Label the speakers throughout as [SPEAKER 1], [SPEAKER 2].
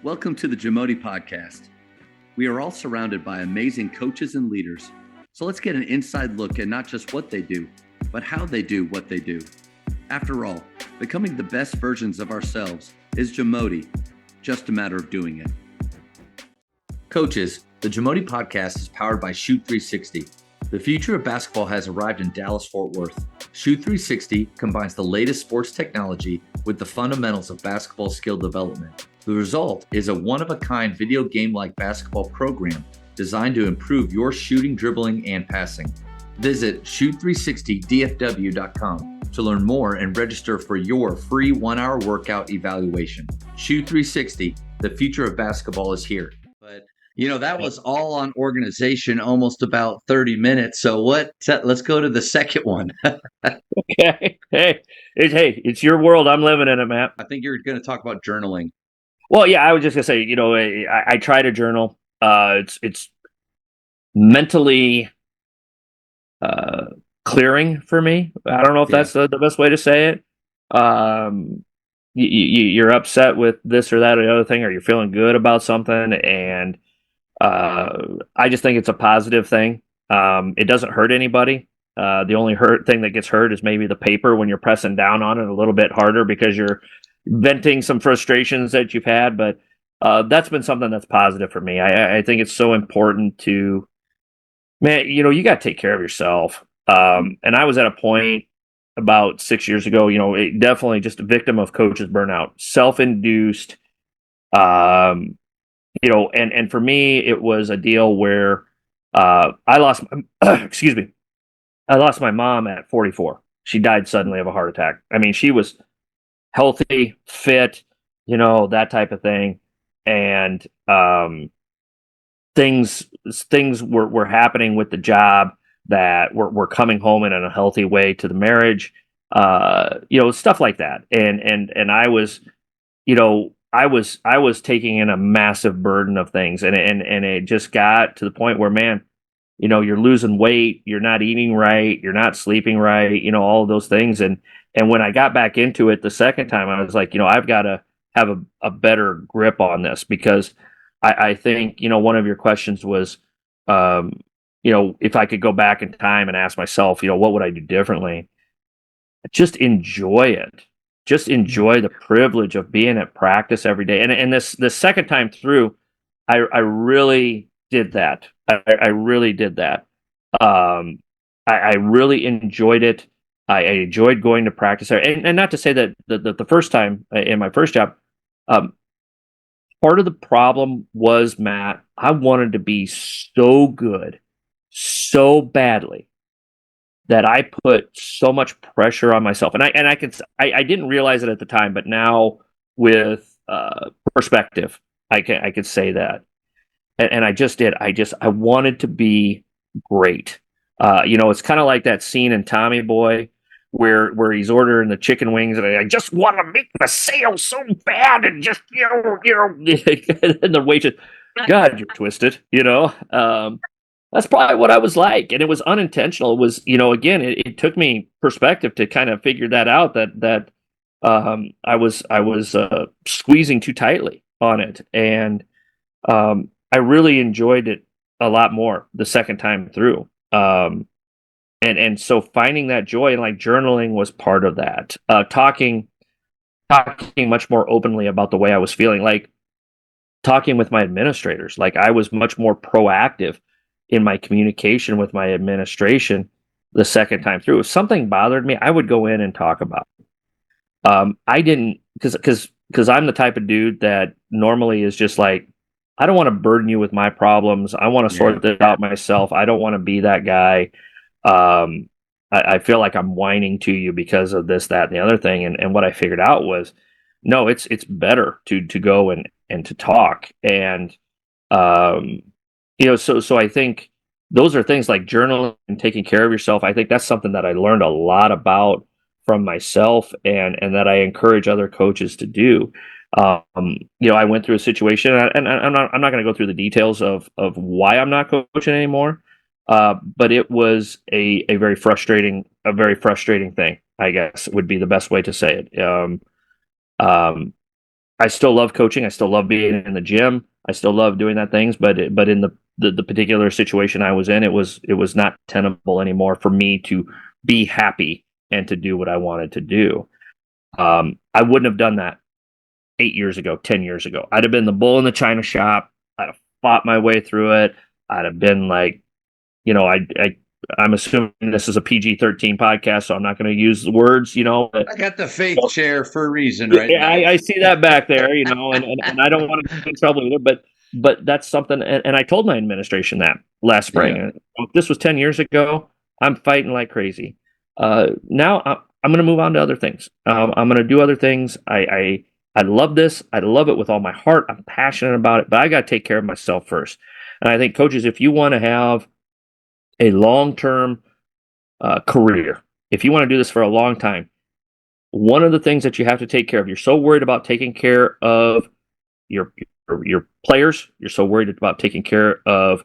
[SPEAKER 1] Welcome to the JAMODI podcast. We are all surrounded by amazing coaches and leaders. So let's get an inside look at not just what they do, but how they do what they do. After all, becoming the best versions of ourselves is JAMODI, just a matter of doing it. Coaches, the JAMODI podcast is powered by Shoot 360. The future of basketball has arrived in Dallas-Fort Worth. Shoot 360 combines the latest sports technology with the fundamentals of basketball skill development. The result is a one-of-a-kind video game-like basketball program designed to improve your shooting, dribbling, and passing. Visit shoot360dfw.com to learn more and register for your free 1-hour workout evaluation. Shoot 360, the future of basketball is here. But that was all on organization, almost about 30 minutes. So let's go to the second one.
[SPEAKER 2] Okay. Hey, it's your world. I'm living in it, Matt.
[SPEAKER 1] I think you're going to talk about journaling.
[SPEAKER 2] Well, yeah, I was just gonna say, I try to journal. It's mentally clearing for me. I don't know if that's the best way to say it. You're upset with this or that or the other thing, or you're feeling good about something, and I just think it's a positive thing. It doesn't hurt anybody. The only thing that gets hurt is maybe the paper when you're pressing down on it a little bit harder because you're venting some frustrations that you've had. But that's been something that's positive for me. I think it's so important to, man, you got to take care of yourself. And I was at a point about 6 years ago, definitely just a victim of coach's burnout, self-induced. And for me, it was a deal where I lost, excuse me, I lost my mom at 44. She died suddenly of a heart attack. I mean, she was healthy, fit, that type of thing. And things were happening with the job that were coming home in a healthy way to the marriage, stuff like that. And I was, I was taking in a massive burden of things, and it just got to the point where, man, you're losing weight, you're not eating right, you're not sleeping right, all of those things. And when I got back into it the second time, I was like, I've got to have a better grip on this, because I think, one of your questions was, if I could go back in time and ask myself, what would I do differently? Just enjoy it. Just enjoy the privilege of being at practice every day. And the second time through, I really did that. I really did that. I really enjoyed it. I enjoyed going to practice there. And not to say that the first time in my first job, part of the problem was, Matt, I wanted to be so good, so badly, that I put so much pressure on myself. And I didn't realize it at the time, but now with perspective, I could say that. And I just did. I wanted to be great. It's kind of like that scene in Tommy Boy where he's ordering the chicken wings, and I just want to make the sale so bad, and just and the waitress, God, you're twisted. That's probably what I was like, and it was unintentional. It was, again, it took me perspective to kind of figure that out. That I was squeezing too tightly on it, and I really enjoyed it a lot more the second time through. And so finding that joy, and like journaling was part of that. Talking much more openly about the way I was feeling, like talking with my administrators. Like I was much more proactive in my communication with my administration the second time through. If something bothered me, I would go in and talk about it. I didn't, because I'm the type of dude that normally is just like, I don't want to burden you with my problems. I want to sort this out myself. I don't want to be that guy. I feel like I'm whining to you because of this, that, and the other thing. And what I figured out was, no, it's better to go and to talk. And, so I think those are things like journaling and taking care of yourself. I think that's something that I learned a lot about from myself, and that I encourage other coaches to do. I went through a situation, and I'm not going to go through the details of why I'm not coaching anymore. But it was a very frustrating thing, I guess would be the best way to say it. I still love coaching. I still love being in the gym. I still love doing that things, but in the particular situation I was in, it was not tenable anymore for me to be happy and to do what I wanted to do. I wouldn't have done that 8 years ago, 10 years ago. I'd have been the bull in the china shop. I'd have fought my way through it. I'd have been like, I'm assuming this is a PG-13 podcast, so I'm not going to use the words, but
[SPEAKER 1] I got the faith chair for a reason right
[SPEAKER 2] yeah,
[SPEAKER 1] now.
[SPEAKER 2] I see that back there, and I don't want to get in trouble either, but that's something, and I told my administration that last spring.
[SPEAKER 1] Yeah.
[SPEAKER 2] If this was 10 years ago, I'm fighting like crazy. Now I'm going to move on to other things. I'm going to do other things. I love this. I love it with all my heart. I'm passionate about it, but I got to take care of myself first. And I think coaches, if you want to have a long-term career, if you want to do this for a long time, one of the things that you have to take care of, you're so worried about taking care of your your players, you're so worried about taking care of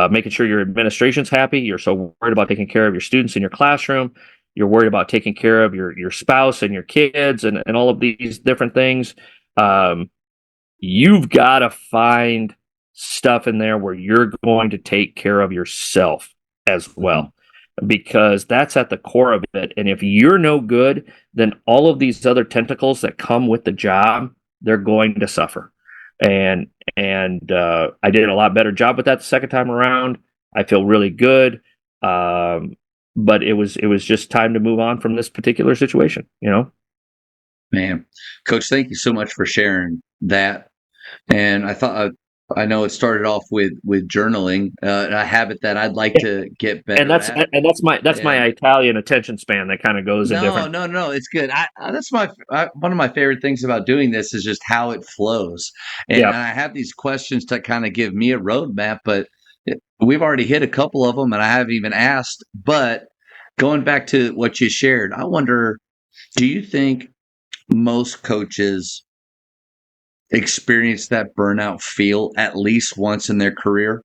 [SPEAKER 2] making sure your administration's happy, you're so worried about taking care of your students in your classroom, you're worried about taking care of your spouse and your kids and all of these different things. You've got to find stuff in there where you're going to take care of yourself as well, because that's at the core of it. And if you're no good, then all of these other tentacles that come with the job, they're going to suffer. And I did a lot better job with that the second time around. I feel really good. But it was just time to move on from this particular situation.
[SPEAKER 1] Man, Coach, thank you so much for sharing that. And I know it started off with journaling, a habit that I'd like to get
[SPEAKER 2] And
[SPEAKER 1] better
[SPEAKER 2] that's
[SPEAKER 1] at.
[SPEAKER 2] and that's my
[SPEAKER 1] And
[SPEAKER 2] Italian attention span that kind of goes in
[SPEAKER 1] no,
[SPEAKER 2] different.
[SPEAKER 1] no, no, it's good. That's one of my favorite things about doing this is just how it flows. And
[SPEAKER 2] Yeah,
[SPEAKER 1] I have these questions to kind of give me a roadmap, but we've already hit a couple of them, and I haven't even asked. But going back to what you shared, I wonder, do you think most coaches experience that burnout feel at least once in their career?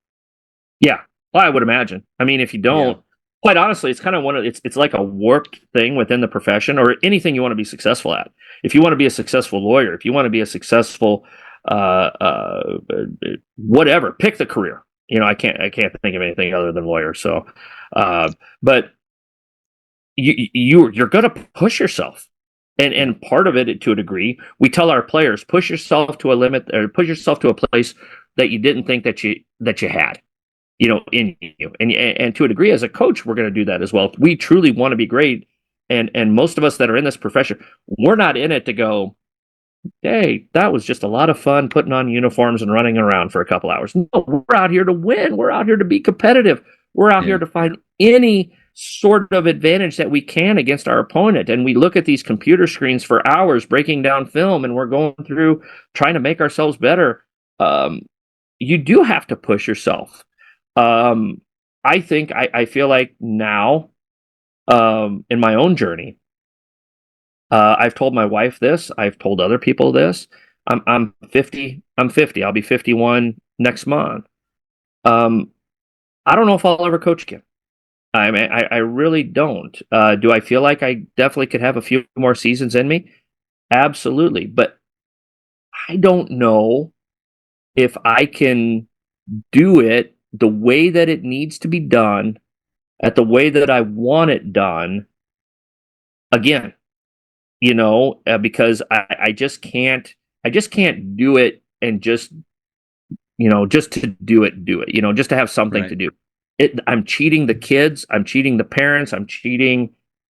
[SPEAKER 2] yeah. Well, I would imagine. I mean, if you
[SPEAKER 1] Yeah.
[SPEAKER 2] don't, quite honestly, it's kind of it's like a warped thing within the profession or anything you want to be successful at. If you want to be a successful lawyer, if you want to be a successful whatever, pick the career. I can't think of anything other than lawyer. So, but you're going to push yourself.
[SPEAKER 1] Yeah.
[SPEAKER 2] And part of it, to a degree, we tell our players, push yourself to a limit or push yourself to a place that you didn't think that you had, in you. And to a degree, as a coach, we're going to do that as well. If we truly want to be great, and most of us that are in this profession, we're not in it to go, hey, that was just a lot of fun putting on uniforms and running around for a couple hours. No, we're out here to win. We're out here to be competitive. We're out
[SPEAKER 1] Yeah.
[SPEAKER 2] here to find any sort of advantage that we can against our opponent. And we look at these computer screens for hours breaking down film, and we're going through trying to make ourselves better. Um, you do have to push yourself. Um, I feel like now, in my own journey, I've told my wife this. I've told other people this. I'm 50. I'm 50. I'll be 51 next month. Um, I don't know if I'll ever coach again. I mean, I really don't. Do I feel like I definitely could have a few more seasons in me? Absolutely. But I don't know if I can do it the way that it needs to be done at the way that I want it done again. Because I just can't do it and just to do it, just to have something
[SPEAKER 1] Right.
[SPEAKER 2] to do. I'm cheating the kids, I'm cheating the parents, I'm cheating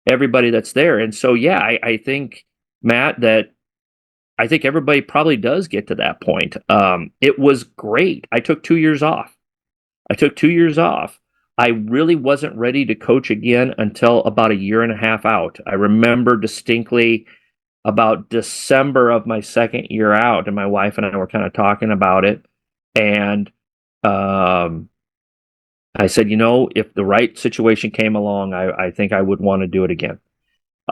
[SPEAKER 2] everybody that's there. And so, yeah, I think, Matt, that I think everybody probably does get to that point. It was great. I took 2 years off. I took 2 years off. I really wasn't ready to coach again until about a year and a half out. I remember distinctly about December of my second year out, and my wife and I were kind of talking about it. And um, I said, if the right situation came along, I think I would want to do it again.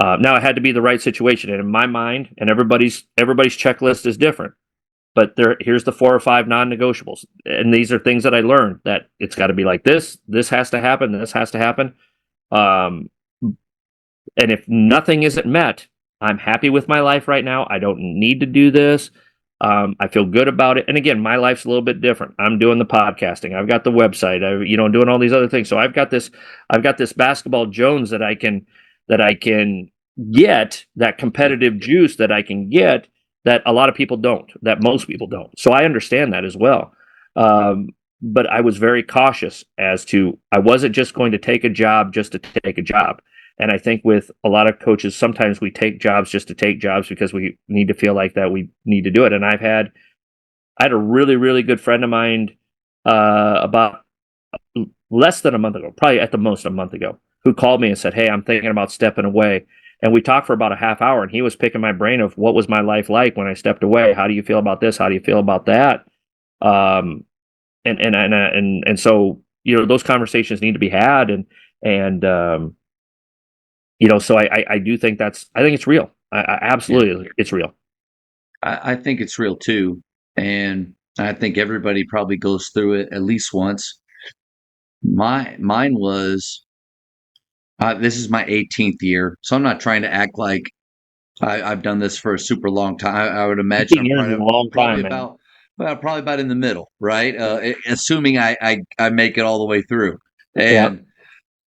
[SPEAKER 2] Now it had to be the right situation, and in my mind, and everybody's checklist is different. But here's the 4 or 5 non-negotiables, and these are things that I learned that it's got to be like this. This has to happen. This has to happen. Um, and if nothing isn't met, I'm happy with my life right now. I don't need to do this. I feel good about it. And again, my life's a little bit different. I'm doing the podcasting. I've got the website. Doing all these other things. So I've got this basketball Jones that I can get, that competitive juice that I can get, that a lot of people don't, that most people don't. So I understand that as well. But I was very cautious as to, I wasn't just going to take a job just to take a job. And I think with a lot of coaches, sometimes we take jobs just to take jobs because we need to feel like that we need to do it. And I had a really, really good friend of mine about less than a month ago, probably at the most a month ago, who called me and said, "Hey, I'm thinking about stepping away." And we talked for about a half hour, and he was picking my brain of what was my life like when I stepped away. How do you feel about this? How do you feel about that? Um, and so those conversations need to be had, and so I do think I think it's real. I
[SPEAKER 1] Yeah.
[SPEAKER 2] absolutely, it's real.
[SPEAKER 1] I think it's real too. And I think everybody probably goes through it at least once. Mine was, this is my 18th year. So I'm not trying to act like I've done this for a super long time. I would imagine
[SPEAKER 2] 15
[SPEAKER 1] I'm
[SPEAKER 2] years is a long
[SPEAKER 1] probably
[SPEAKER 2] time, man.
[SPEAKER 1] about, well, probably about in the middle, right? Assuming I make it all the way through.
[SPEAKER 2] Yeah,
[SPEAKER 1] And,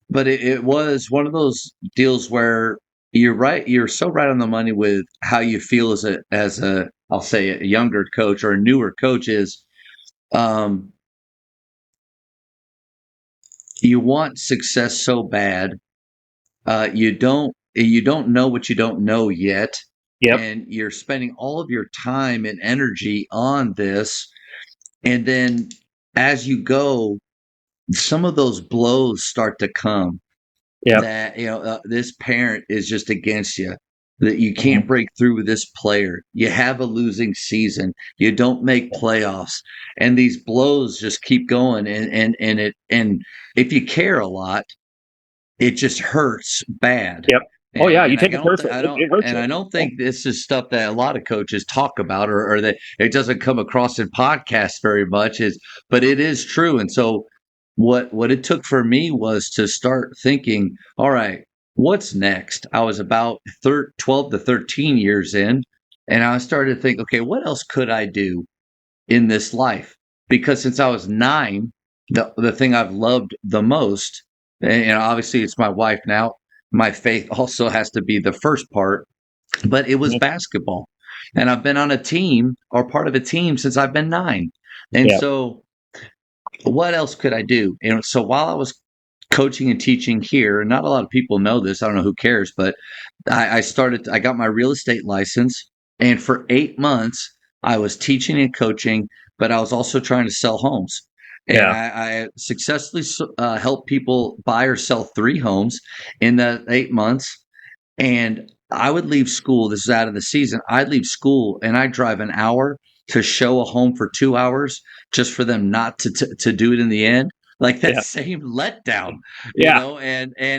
[SPEAKER 1] but it was one of those deals where you're right. You're so right on the money with how you feel as a, I'll say a younger coach or a newer coach is, um, you want success so bad. You don't know what you don't know yet.
[SPEAKER 2] yep,
[SPEAKER 1] And you're spending all of your time and energy on this. And then as you go, some of those blows start to come
[SPEAKER 2] yep,
[SPEAKER 1] that, this parent is just against you, that you can't
[SPEAKER 2] mhm,
[SPEAKER 1] break through with this player. You have a losing season. You don't make playoffs. And these blows just keep going. And if you care a lot, it just hurts bad.
[SPEAKER 2] yep. Oh
[SPEAKER 1] And
[SPEAKER 2] yeah, you
[SPEAKER 1] and I
[SPEAKER 2] take it
[SPEAKER 1] don't
[SPEAKER 2] personal.
[SPEAKER 1] th- I
[SPEAKER 2] It,
[SPEAKER 1] don't
[SPEAKER 2] it hurts
[SPEAKER 1] and
[SPEAKER 2] you.
[SPEAKER 1] I don't
[SPEAKER 2] Yeah,
[SPEAKER 1] think this is stuff that a lot of coaches talk about, or that it doesn't come across in podcasts very much, but it is true. And so what it took for me was to start thinking, all right, what's next? I was about 12 to 13 years in, and I started to think, okay, what else could I do in this life? Because since I was 9, the thing I've loved the most, and obviously it's my wife now, my faith also has to be the first part, but it was
[SPEAKER 2] mhm,
[SPEAKER 1] basketball. And I've been on a team or part of a team since I've been 9. And
[SPEAKER 2] yeah,
[SPEAKER 1] so what else could I do? So while I was coaching and teaching here, and not a lot of people know this, I don't know who cares, but I got my real estate license. And for 8 months, I was teaching and coaching, but I was also trying to sell homes. And
[SPEAKER 2] yeah,
[SPEAKER 1] I successfully helped people buy or sell 3 homes in the 8 months. And I would leave school. This is out of the season. I'd leave school and I'd drive an hour to show a home for 2 hours just for them not to do it in the end. Like that
[SPEAKER 2] yeah,
[SPEAKER 1] same letdown,
[SPEAKER 2] yeah,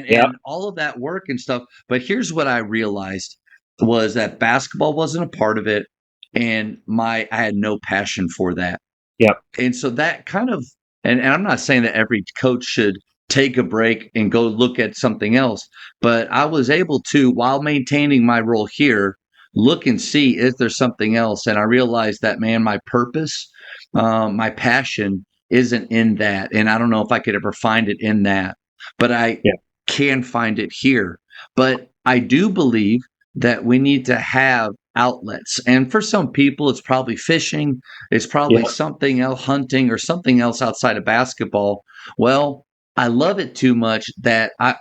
[SPEAKER 2] yeah,
[SPEAKER 1] and all of that work and stuff. But here's what I realized was that basketball wasn't a part of it, and I had no passion for that.
[SPEAKER 2] yeah,
[SPEAKER 1] And so that kind of, and I'm not saying that every coach should take a break and go look at something else, but I was able to, while maintaining my role here, look and see is there something else. And I realized that, man, my purpose, my passion isn't in that. And I don't know if I could ever find it in that, but I
[SPEAKER 2] yeah,
[SPEAKER 1] can find it here. But I do believe that we need to have outlets. And for some people, it's probably fishing, it's probably
[SPEAKER 2] yeah,
[SPEAKER 1] something else, hunting, or something else outside of basketball. Well, I love it too much that I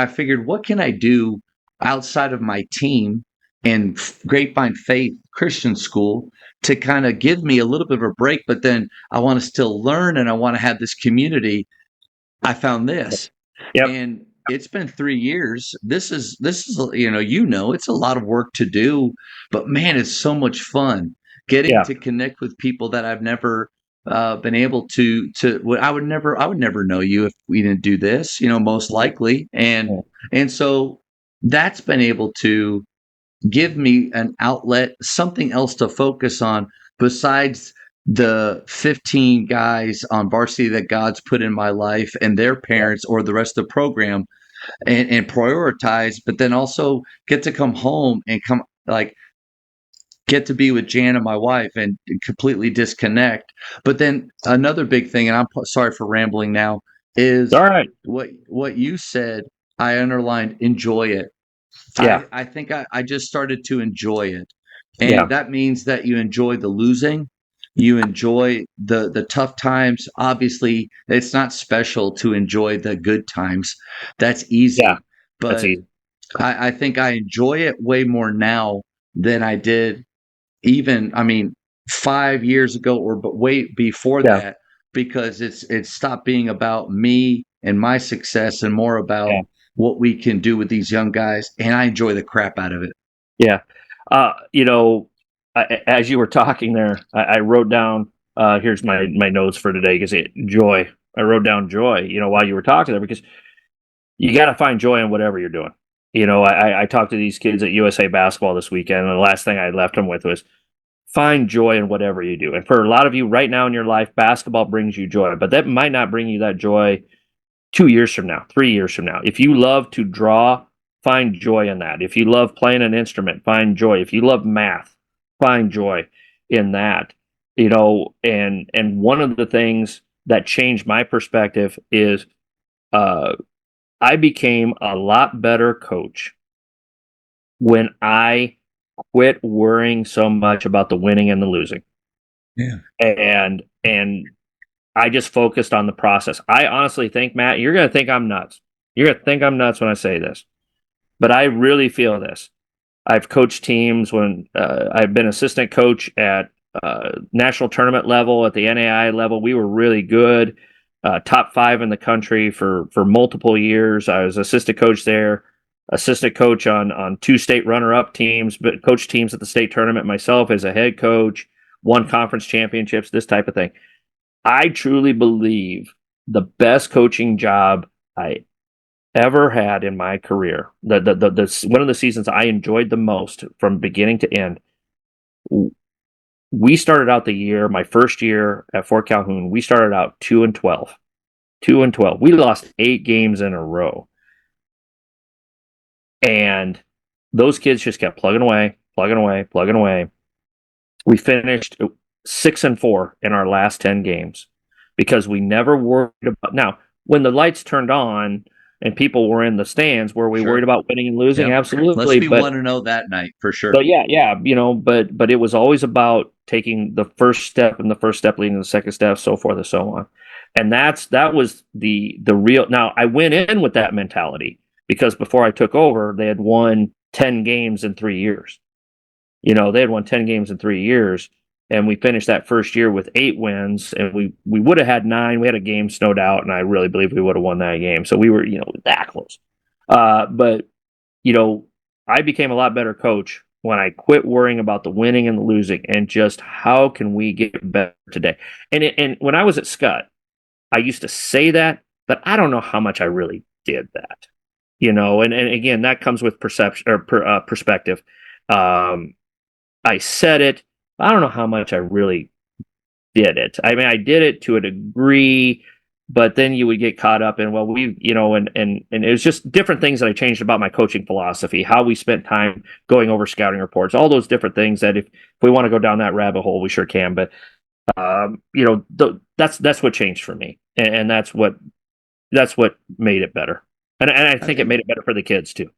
[SPEAKER 1] figured, what can I do outside of my team and Grapevine Faith Christian School to kind of give me a little bit of a break, but then I want to still learn and I want to have this community. I found this,
[SPEAKER 2] yep,
[SPEAKER 1] and it's been 3 years. This is it's a lot of work to do, but man, it's so much fun getting
[SPEAKER 2] yeah,
[SPEAKER 1] to connect with people that I've never been able to. I would never know you if we didn't do this. Most
[SPEAKER 2] mhm,
[SPEAKER 1] likely, and
[SPEAKER 2] yeah,
[SPEAKER 1] and so that's been able to give me an outlet, something else to focus on besides the 15 guys on varsity that God's put in my life and their
[SPEAKER 2] yeah,
[SPEAKER 1] parents or the rest of the program, and prioritize, but then also get to come home and come, like, get to be with Jan and my wife and completely disconnect. But then another big thing, and sorry for rambling now,
[SPEAKER 2] All
[SPEAKER 1] is
[SPEAKER 2] right.
[SPEAKER 1] what you said. I underlined enjoy it.
[SPEAKER 2] Yeah.
[SPEAKER 1] I think I just started to enjoy it. And
[SPEAKER 2] Yeah.
[SPEAKER 1] that means that you enjoy the losing, you enjoy the tough times. Obviously, it's not special to enjoy the good times. That's
[SPEAKER 2] Yeah.
[SPEAKER 1] easy.
[SPEAKER 2] That's
[SPEAKER 1] But
[SPEAKER 2] easy.
[SPEAKER 1] I think I enjoy it way more now than I did even, I mean, 5 years ago or but way before
[SPEAKER 2] Yeah.
[SPEAKER 1] that, because it's stopped being about me and my success and more about
[SPEAKER 2] Yeah.
[SPEAKER 1] what we can do with these young guys. And I enjoy the crap out of it.
[SPEAKER 2] Yeah. You know, as you were talking there, I wrote down, here's my notes for today because joy. I wrote down joy, while you were talking there because you got to find joy in whatever you're doing. I talked to these kids at USA basketball this weekend, and the last thing I left them with was find joy in whatever you do. And for a lot of you right now in your life, basketball brings you joy, but that might not bring you that joy 2 years from now, 3 years from now. If you love to draw, find joy in that. If you love playing an instrument, find joy. If you love math, find joy in that. And one of the things that changed my perspective is uh, I became a lot better coach when I quit worrying so much about the winning and the losing.
[SPEAKER 1] Yeah.
[SPEAKER 2] And I just focused on the process. I honestly think, Matt, you're going to think I'm nuts. You're going to think I'm nuts when I say this, but I really feel this. I've coached teams when I've been assistant coach at national tournament level, at the NAI level. We were really good, top five in the country for multiple years. I was assistant coach there, assistant coach on two state runner up teams, but coached teams at the state tournament myself as a head coach, won conference championships, this type of thing. I truly believe the best coaching job I ever had in my career, the one of the seasons I enjoyed the most from beginning to end. We started out the year, my first year at Fort Calhoun, we started out 2-12. 2-12. We lost 8 games in a row. And those kids just kept plugging away, plugging away, plugging away. We finished 6-4 in our last 10 games because we never worried about. Now, when the lights turned on and people were in the stands, were we worried
[SPEAKER 1] Sure.
[SPEAKER 2] about winning and losing?
[SPEAKER 1] Yeah. Let's
[SPEAKER 2] Absolutely.
[SPEAKER 1] be 1-0 that night for sure.
[SPEAKER 2] But yeah, but it was always about taking the first step and the first step leading to the second step, so forth and so on. And that was the real. Now I went in with that mentality because before I took over, they had won 10 games in 3 years. They had won 10 games in 3 years, and we finished that first year with 8 wins, and we would have had 9. We had a game snowed out, and I really believe we would have won that game. So we were, that close. But you know, I became a lot better coach when I quit worrying about the winning and the losing, and just how can we get better today. And when I was at Scott, I used to say that, but I don't know how much I really did that. And again, that comes with perception or perspective. Um, I said it. I don't know how much I really did it. I mean, I did it to a degree, but then you would get caught up in, well, and it was just different things that I changed about my coaching philosophy, how we spent time going over scouting reports, all those different things that if we want to go down that rabbit hole, we sure can. But that's what changed for me, and that's what made it better, and I
[SPEAKER 1] I
[SPEAKER 2] think it
[SPEAKER 1] think
[SPEAKER 2] made it better for the kids too.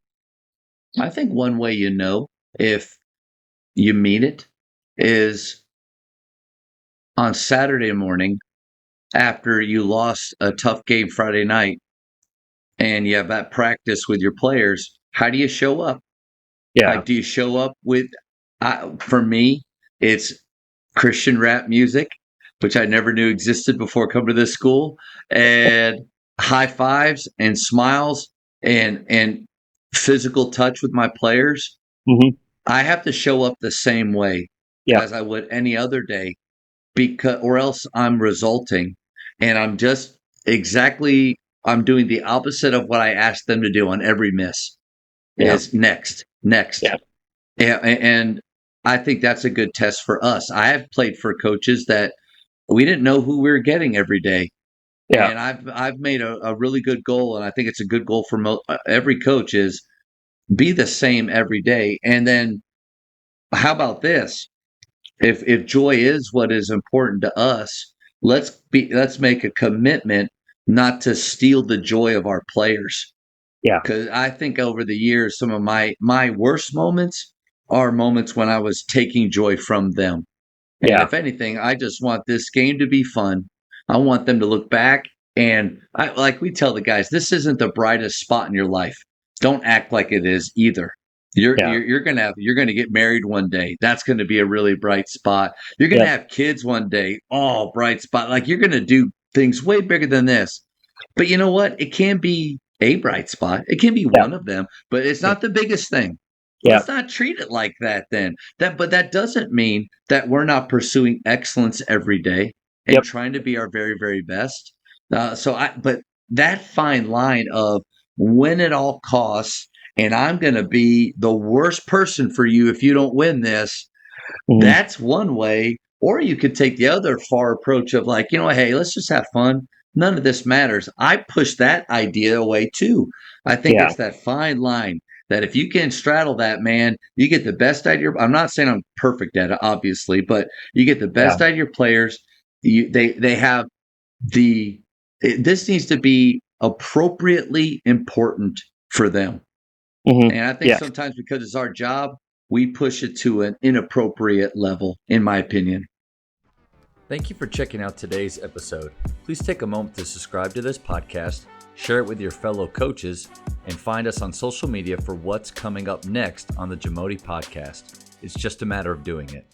[SPEAKER 1] I think one way if you mean it is on Saturday morning after you lost a tough game Friday night and you have that practice with your players. How do you show up?
[SPEAKER 2] Yeah,
[SPEAKER 1] Like, do you show up with, for me, it's Christian rap music, which I never knew existed before coming to this school, and high fives and smiles and physical touch with my players.
[SPEAKER 2] hmm
[SPEAKER 1] I have to show up the same way
[SPEAKER 2] yeah,
[SPEAKER 1] as I would any other day, because or else I'm resulting, and I'm doing the opposite of what I asked them to do on every miss.
[SPEAKER 2] yeah,
[SPEAKER 1] Is next.
[SPEAKER 2] yeah,
[SPEAKER 1] And I think that's a good test for us. I have played for coaches that we didn't know who we were getting every day.
[SPEAKER 2] yeah,
[SPEAKER 1] And I've made a really good goal, and I think it's a good goal for every coach is be the same every day. And then how about this? If joy is what is important to us, let's make a commitment not to steal the joy of our players.
[SPEAKER 2] Yeah.
[SPEAKER 1] Because I think over the years, some of my worst moments are moments when I was taking joy from them. And
[SPEAKER 2] Yeah.
[SPEAKER 1] if anything, I just want this game to be fun. I want them to look back and like we tell the guys, this isn't the brightest spot in your life. Don't act like it is either.
[SPEAKER 2] Yeah.
[SPEAKER 1] You're gonna get married one day. That's gonna be a really bright spot. You're gonna
[SPEAKER 2] Yep.
[SPEAKER 1] have kids one day. Oh, bright spot. Like you're gonna do things way bigger than this. But you know what? It can be a bright spot. It can be
[SPEAKER 2] Yeah.
[SPEAKER 1] one of them, but it's not the biggest thing.
[SPEAKER 2] Yeah.
[SPEAKER 1] Let's not treat it like that then. But that doesn't mean that we're not pursuing excellence every day and
[SPEAKER 2] Yep.
[SPEAKER 1] trying to be our very, very best. But that fine line of win at all costs, and I'm going to be the worst person for you if you don't win this.
[SPEAKER 2] Mhm.
[SPEAKER 1] That's one way. Or you could take the other far approach of like, hey, let's just have fun. None of this matters. I push that idea away too. I think
[SPEAKER 2] Yeah.
[SPEAKER 1] it's that fine line that if you can straddle that, man, you get the best out of your. I'm not saying I'm perfect at it, obviously, but you get the best out of your players. They have this needs to be appropriately important for them.
[SPEAKER 2] Mhm.
[SPEAKER 1] And I think
[SPEAKER 2] Yeah.
[SPEAKER 1] sometimes because it's our job, we push it to an inappropriate level, in my opinion.
[SPEAKER 3] Thank you for checking out today's episode. Please take a moment to subscribe to this podcast, share it with your fellow coaches, and find us on social media for what's coming up next on the JAMODI podcast. It's just a matter of doing it.